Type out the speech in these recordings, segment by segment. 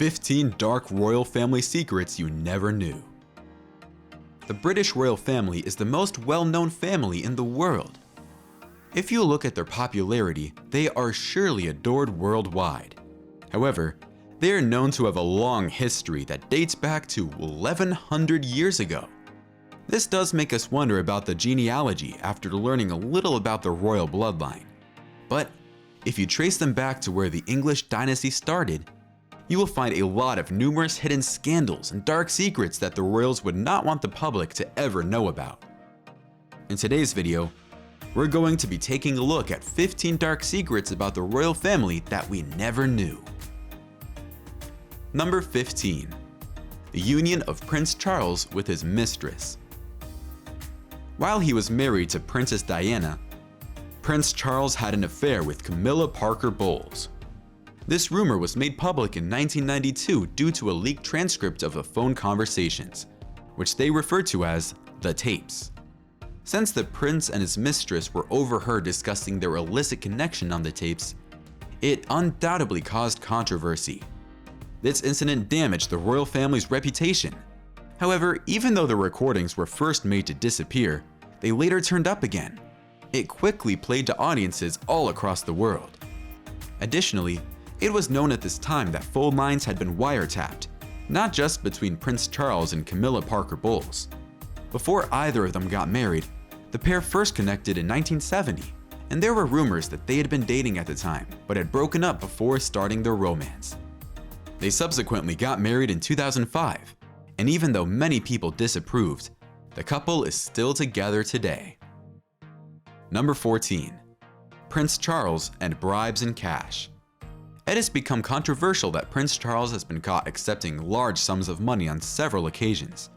15 dark royal family secrets you never knew. The British royal family is the most well-known family in the world. If you look at their popularity, they are surely adored worldwide. However, they are known to have a long history that dates back to 1100 years ago. This does make us wonder about the genealogy after learning a little about the royal bloodline. But if you trace them back to where the English dynasty started, you will find a lot of numerous hidden scandals and dark secrets that the royals would not want the public to ever know about. In today's video, we're going to be taking a look at 15 dark secrets about the royal family that we never knew. Number 15. The union of Prince Charles with his mistress. While he was married to Princess Diana, Prince Charles had an affair with Camilla Parker Bowles. This rumor was made public in 1992 due to a leaked transcript of the phone conversations, which they referred to as the tapes. Since the prince and his mistress were overheard discussing their illicit connection on the tapes, it undoubtedly caused controversy. This incident damaged the royal family's reputation. However, even though the recordings were first made to disappear, they later turned up again. It quickly played to audiences all across the world. Additionally, it was known at this time that phone lines had been wiretapped, not just between Prince Charles and Camilla Parker Bowles. Before either of them got married, the pair first connected in 1970, and there were rumors that they had been dating at the time, but had broken up before starting their romance. They subsequently got married in 2005, and even though many people disapproved, the couple is still together today. Number 14. Prince Charles and bribes and cash. It has become controversial that Prince Charles has been caught accepting large sums of money on several occasions.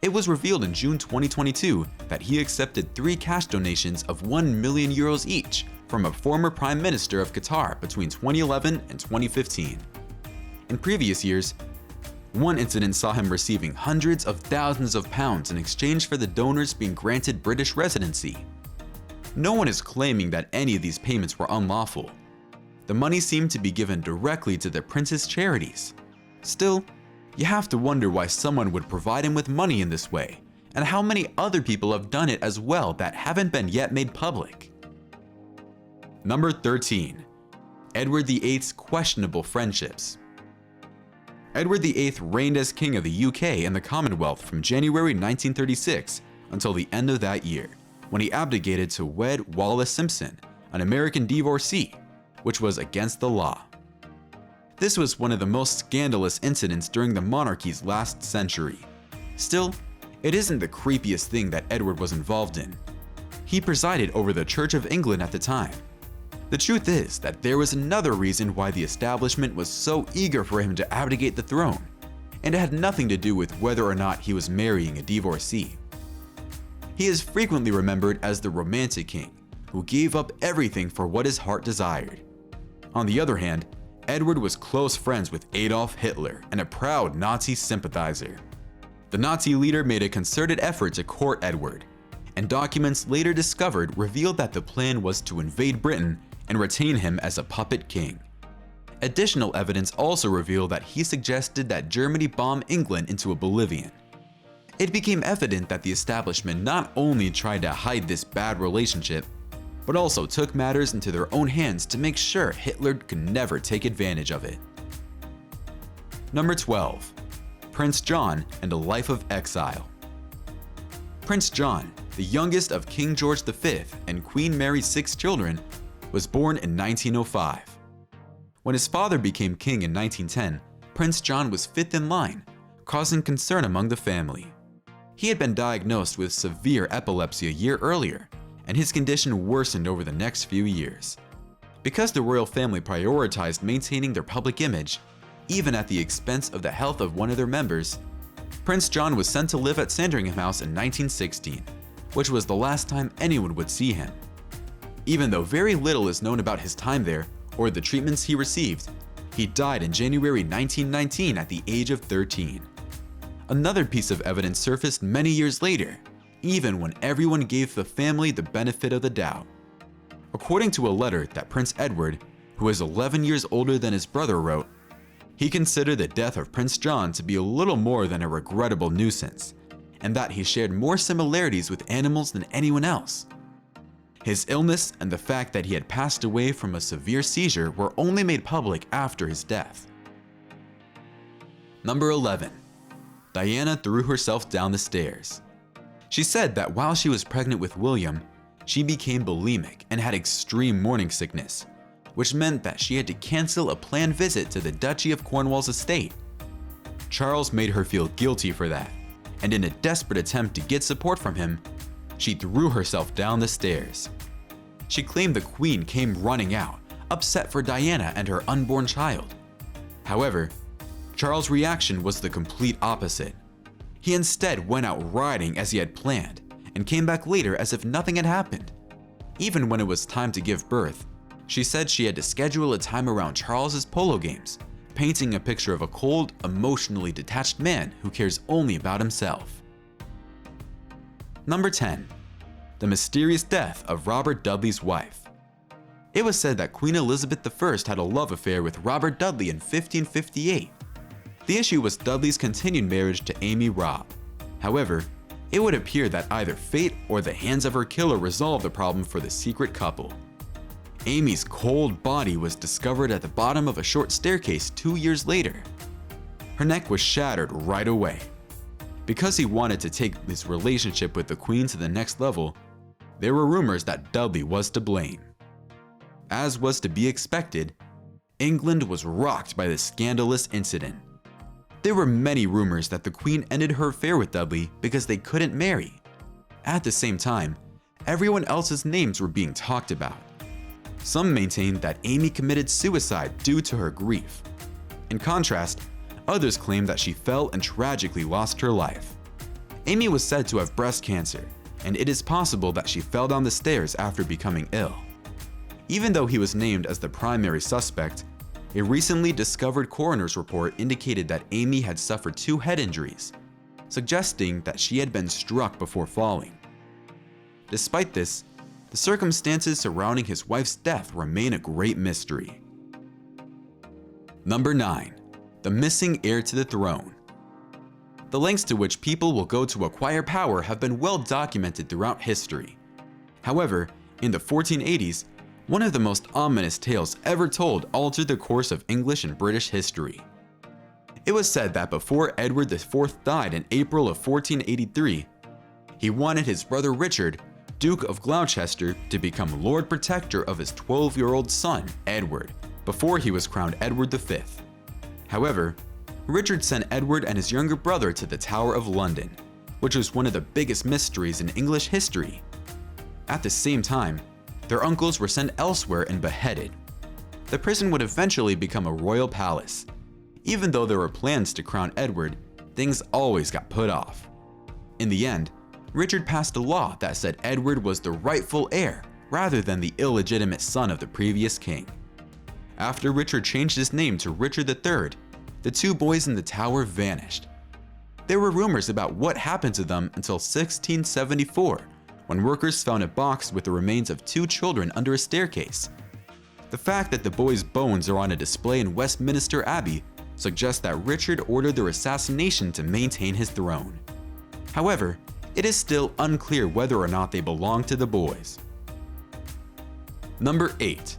It was revealed in June 2022 that he accepted 3 cash donations of €1 million each from a former Prime Minister of Qatar between 2011 and 2015. In previous years, one incident saw him receiving hundreds of thousands of pounds in exchange for the donors being granted British residency. No one is claiming that any of these payments were unlawful. The money seemed to be given directly to the prince's charities. Still, you have to wonder why someone would provide him with money in this way, and how many other people have done it as well that haven't been yet made public. Number 13. Edward VIII's questionable friendships. Edward VIII reigned as King of the UK and the Commonwealth from January 1936 until the end of that year, when he abdicated to wed Wallis Simpson, an American divorcee, which was against the law. This was one of the most scandalous incidents during the monarchy's last century. Still, it isn't the creepiest thing that Edward was involved in. He presided over the Church of England at the time. The truth is that there was another reason why the establishment was so eager for him to abdicate the throne, and it had nothing to do with whether or not he was marrying a divorcee. He is frequently remembered as the romantic king, who gave up everything for what his heart desired. On the other hand, Edward was close friends with Adolf Hitler and a proud Nazi sympathizer. The Nazi leader made a concerted effort to court Edward, and documents later discovered revealed that the plan was to invade Britain and retain him as a puppet king. Additional evidence also revealed that he suggested that Germany bomb England into oblivion. It became evident that the establishment not only tried to hide this bad relationship, but also took matters into their own hands to make sure Hitler could never take advantage of it. Number 12. Prince John and a life of exile. Prince John, the youngest of King George V and Queen Mary's 6 children, was born in 1905. When his father became king in 1910, Prince John was 5th in line, causing concern among the family. He had been diagnosed with severe epilepsy a year earlier, and his condition worsened over the next few years. Because the royal family prioritized maintaining their public image, even at the expense of the health of one of their members, Prince John was sent to live at Sandringham House in 1916, which was the last time anyone would see him. Even though very little is known about his time there or the treatments he received, he died in January 1919 at the age of 13. Another piece of evidence surfaced many years later, even when everyone gave the family the benefit of the doubt. According to a letter that Prince Edward, who is 11 years older than his brother, wrote, He considered the death of Prince John to be a little more than a regrettable nuisance, and that he shared more similarities with animals than anyone else. His illness and the fact that he had passed away from a severe seizure were only made public after his death. Number 11. Diana threw herself down the stairs. She said that while she was pregnant with William, she became bulimic and had extreme morning sickness, which meant that she had to cancel a planned visit to the Duchy of Cornwall's estate. Charles made her feel guilty for that, and in a desperate attempt to get support from him, she threw herself down the stairs. She claimed the Queen came running out, upset for Diana and her unborn child. However, Charles' reaction was the complete opposite. He instead went out riding as he had planned, and came back later as if nothing had happened. Even when it was time to give birth, she said she had to schedule a time around Charles's polo games, painting a picture of a cold, emotionally detached man who cares only about himself. Number 10. The mysterious death of Robert Dudley's wife. It was said that Queen Elizabeth I had a love affair with Robert Dudley in 1558. The issue was Dudley's continued marriage to Amy Robb. However, it would appear that either fate or the hands of her killer resolved the problem for the secret couple. Amy's cold body was discovered at the bottom of a short staircase 2 years later. Her neck was shattered right away. Because he wanted to take his relationship with the Queen to the next level, there were rumors that Dudley was to blame. As was to be expected, England was rocked by this scandalous incident. There were many rumors that the Queen ended her affair with Dudley because they couldn't marry. At the same time, everyone else's names were being talked about. Some maintained that Amy committed suicide due to her grief. In contrast, others claimed that she fell and tragically lost her life. Amy was said to have breast cancer, and it is possible that she fell down the stairs after becoming ill. Even though he was named as the primary suspect, a recently discovered coroner's report indicated that Amy had suffered 2 head injuries, suggesting that she had been struck before falling. Despite this, the circumstances surrounding his wife's death remain a great mystery. Number 9. The missing heir to the throne. The lengths to which people will go to acquire power have been well documented throughout history. However, in the 1480s, one of the most ominous tales ever told altered the course of English and British history. It was said that before Edward IV died in April of 1483, he wanted his brother Richard, Duke of Gloucester, to become Lord Protector of his 12-year-old son, Edward, before he was crowned Edward V. However, Richard sent Edward and his younger brother to the Tower of London, which was one of the biggest mysteries in English history. At the same time, their uncles were sent elsewhere and beheaded. The prison would eventually become a royal palace. Even though there were plans to crown Edward, things always got put off. In the end, Richard passed a law that said Edward was the rightful heir rather than the illegitimate son of the previous king. After Richard changed his name to Richard III, the 2 boys in the tower vanished. There were rumors about what happened to them until 1674, when workers found a box with the remains of 2 children under a staircase. The fact that the boys' bones are on a display in Westminster Abbey suggests that Richard ordered their assassination to maintain his throne. However, it is still unclear whether or not they belong to the boys. Number 8.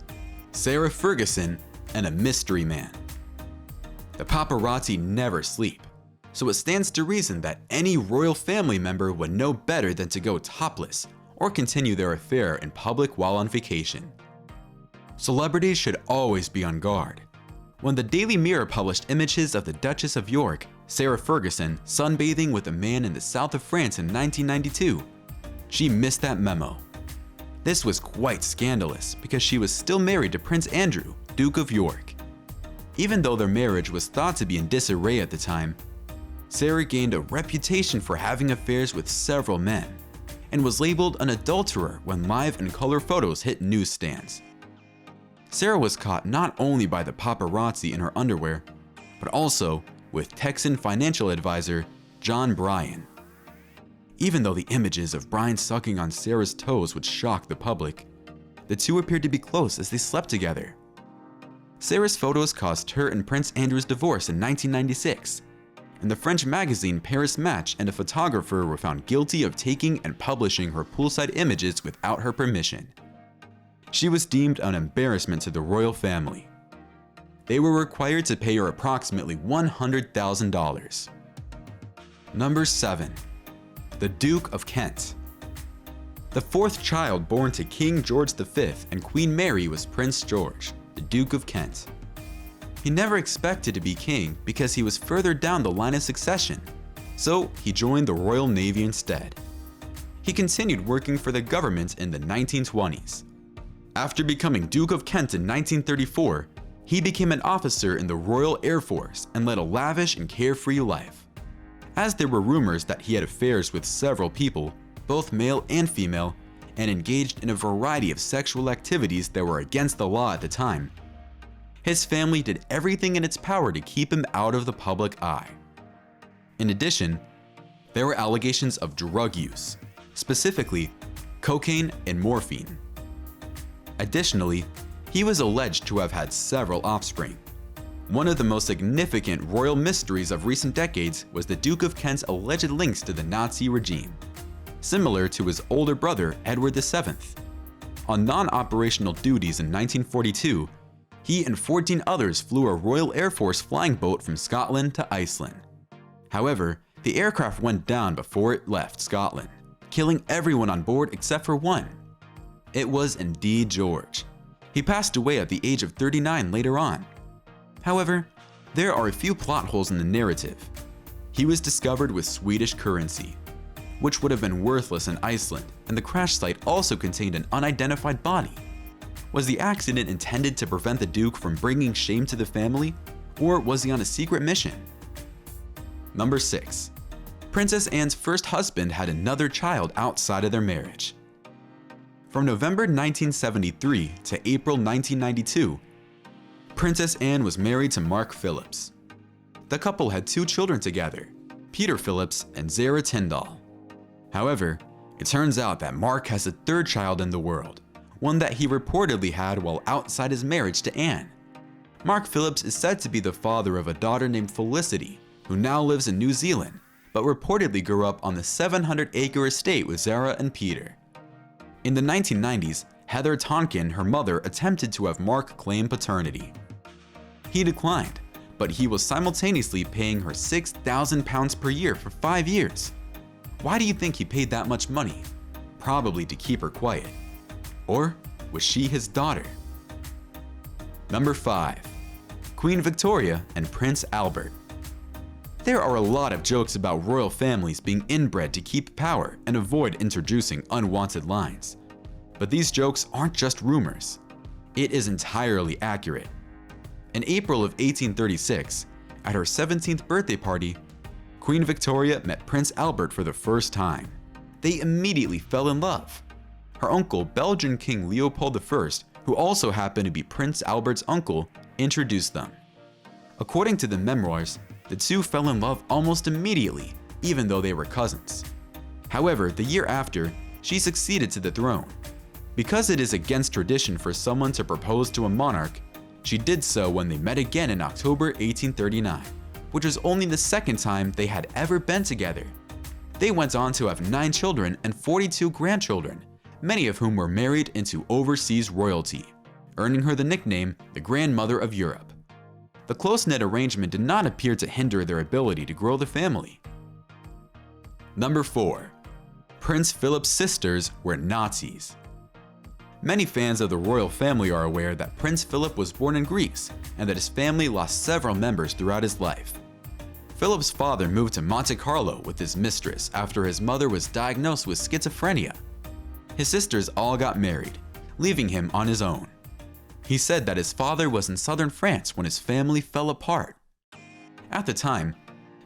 Sarah Ferguson and a mystery man. The paparazzi never sleep, so it stands to reason that any royal family member would know better than to go topless or continue their affair in public while on vacation. Celebrities should always be on guard. When the Daily Mirror published images of the Duchess of York, Sarah Ferguson, sunbathing with a man in the south of France in 1992, she missed that memo. This was quite scandalous because she was still married to Prince Andrew, Duke of York. Even though their marriage was thought to be in disarray at the time, Sarah gained a reputation for having affairs with several men, and was labeled an adulterer when live and color photos hit newsstands. Sarah was caught not only by the paparazzi in her underwear, but also with Texan financial advisor John Bryan. Even though the images of Bryan sucking on Sarah's toes would shock the public, the two appeared to be close as they slept together. Sarah's photos caused her and Prince Andrew's divorce in 1996, and the French magazine Paris Match and a photographer were found guilty of taking and publishing her poolside images without her permission. She was deemed an embarrassment to the royal family. They were required to pay her approximately $100,000. Number 7. The Duke of Kent. The fourth child born to King George V and Queen Mary was Prince George, the Duke of Kent. He never expected to be king because he was further down the line of succession, so he joined the Royal Navy instead. He continued working for the government in the 1920s. After becoming Duke of Kent in 1934, he became an officer in the Royal Air Force and led a lavish and carefree life. As there were rumors that he had affairs with several people, both male and female, and engaged in a variety of sexual activities that were against the law at the time, his family did everything in its power to keep him out of the public eye. In addition, there were allegations of drug use, specifically cocaine and morphine. Additionally, he was alleged to have had several offspring. One of the most significant royal mysteries of recent decades was the Duke of Kent's alleged links to the Nazi regime, similar to his older brother Edward VII. On non-operational duties in 1942, he and 14 others flew a Royal Air Force flying boat from Scotland to Iceland. However, the aircraft went down before it left Scotland, killing everyone on board except for one. It was indeed George. He passed away at the age of 39 later on. However, there are a few plot holes in the narrative. He was discovered with Swedish currency, which would have been worthless in Iceland, and the crash site also contained an unidentified body. Was the accident intended to prevent the Duke from bringing shame to the family, or was he on a secret mission? Number 6. Princess Anne's first husband had another child outside of their marriage. From November 1973 to April 1992, Princess Anne was married to Mark Phillips. The couple had 2 children together, Peter Phillips and Zara Tyndall. However, it turns out that Mark has a third child in the world, one that he reportedly had while outside his marriage to Anne. Mark Phillips is said to be the father of a daughter named Felicity, who now lives in New Zealand, but reportedly grew up on the 700-acre estate with Zara and Peter. In the 1990s, Heather Tonkin, her mother, attempted to have Mark claim paternity. He declined, but he was simultaneously paying her £6,000 per year for 5 years. Why do you think he paid that much money? Probably to keep her quiet. Or was she his daughter? Number 5. Queen Victoria and Prince Albert. There are a lot of jokes about royal families being inbred to keep power and avoid introducing unwanted lines. But these jokes aren't just rumors. It is entirely accurate. In April of 1836, at her 17th birthday party, Queen Victoria met Prince Albert for the first time. They immediately fell in love. Her uncle, Belgian King Leopold I, who also happened to be Prince Albert's uncle, introduced them. According to the memoirs, the two fell in love almost immediately, even though they were cousins. However, the year after, she succeeded to the throne. Because it is against tradition for someone to propose to a monarch, she did so when they met again in October 1839, which was only the second time they had ever been together. They went on to have 9 children and 42 grandchildren, many of whom were married into overseas royalty, earning her the nickname the Grandmother of Europe. The close-knit arrangement did not appear to hinder their ability to grow the family. Number 4. Prince Philip's sisters were Nazis. Many fans of the royal family are aware that Prince Philip was born in Greece and that his family lost several members throughout his life. Philip's father moved to Monte Carlo with his mistress after his mother was diagnosed with schizophrenia. His sisters all got married, leaving him on his own. He said that his father was in southern France when his family fell apart. At the time,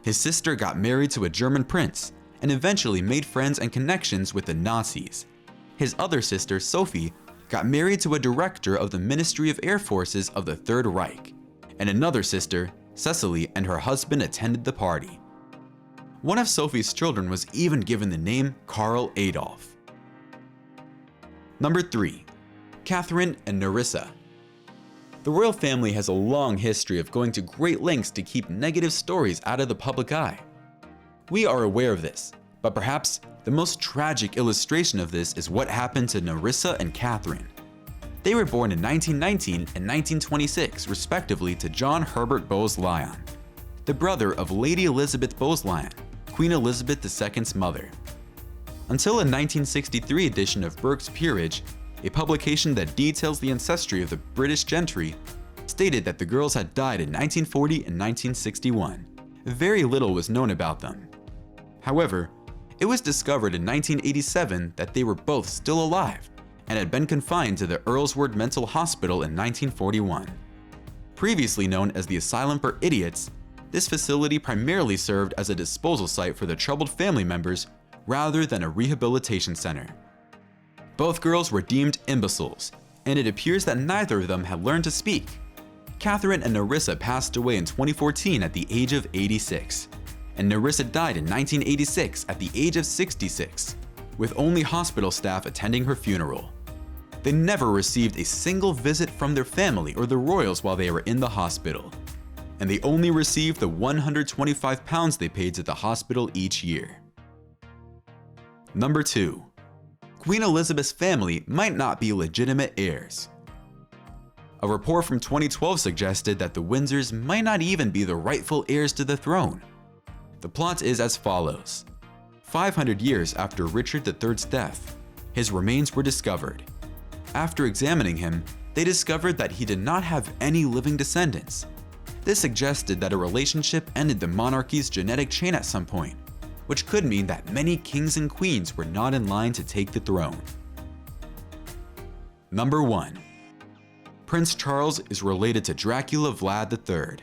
his sister got married to a German prince and eventually made friends and connections with the Nazis. His other sister, Sophie, got married to a director of the Ministry of Air Forces of the Third Reich, and another sister, Cecily, and her husband attended the party. One of Sophie's children was even given the name Karl Adolf. Number 3. Catherine and Nerissa. The royal family has a long history of going to great lengths to keep negative stories out of the public eye. We are aware of this, but perhaps the most tragic illustration of this is what happened to Nerissa and Catherine. They were born in 1919 and 1926, respectively, to John Herbert Bowes-Lyon, the brother of Lady Elizabeth Bowes-Lyon, Queen Elizabeth II's mother. Until a 1963 edition of Burke's Peerage, a publication that details the ancestry of the British gentry, stated that the girls had died in 1940 and 1961. Very little was known about them. However, it was discovered in 1987 that they were both still alive and had been confined to the Earlswood Mental Hospital in 1941. Previously known as the Asylum for Idiots, this facility primarily served as a disposal site for the troubled family members rather than a rehabilitation center. Both girls were deemed imbeciles, and it appears that neither of them had learned to speak. Catherine and Nerissa passed away in 2014 at the age of 86, and Nerissa died in 1986 at the age of 66, with only hospital staff attending her funeral. They never received a single visit from their family or the royals while they were in the hospital, and they only received the £125 they paid to the hospital each year. Number 2. Queen Elizabeth's family might not be legitimate heirs. A report from 2012 suggested that the Windsors might not even be the rightful heirs to the throne. The plot is as follows. 500 years after Richard III's death, his remains were discovered. After examining him, they discovered that he did not have any living descendants. This suggested that a relationship ended the monarchy's genetic chain at some point, which could mean that many kings and queens were not in line to take the throne. Number 1. Prince Charles is related to Dracula Vlad III.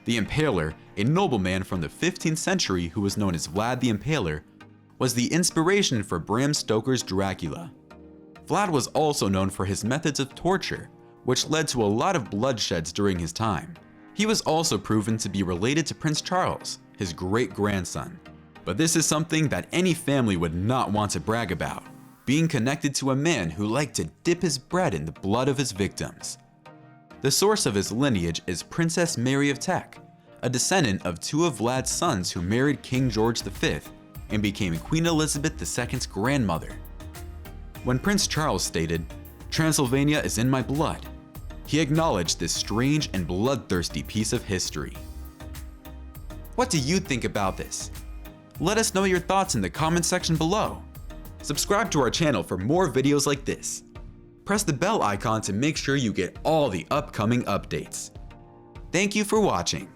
The Impaler, a nobleman from the 15th century who was known as Vlad the Impaler, was the inspiration for Bram Stoker's Dracula. Vlad was also known for his methods of torture, which led to a lot of bloodsheds during his time. He was also proven to be related to Prince Charles, his great-grandson. But this is something that any family would not want to brag about, being connected to a man who liked to dip his bread in the blood of his victims. The source of his lineage is Princess Mary of Teck, a descendant of two of Vlad's sons who married King George V and became Queen Elizabeth II's grandmother. When Prince Charles stated, "Transylvania is in my blood," he acknowledged this strange and bloodthirsty piece of history. What do you think about this? Let us know your thoughts in the comment section below. Subscribe to our channel for more videos like this. Press the bell icon to make sure you get all the upcoming updates. Thank you for watching.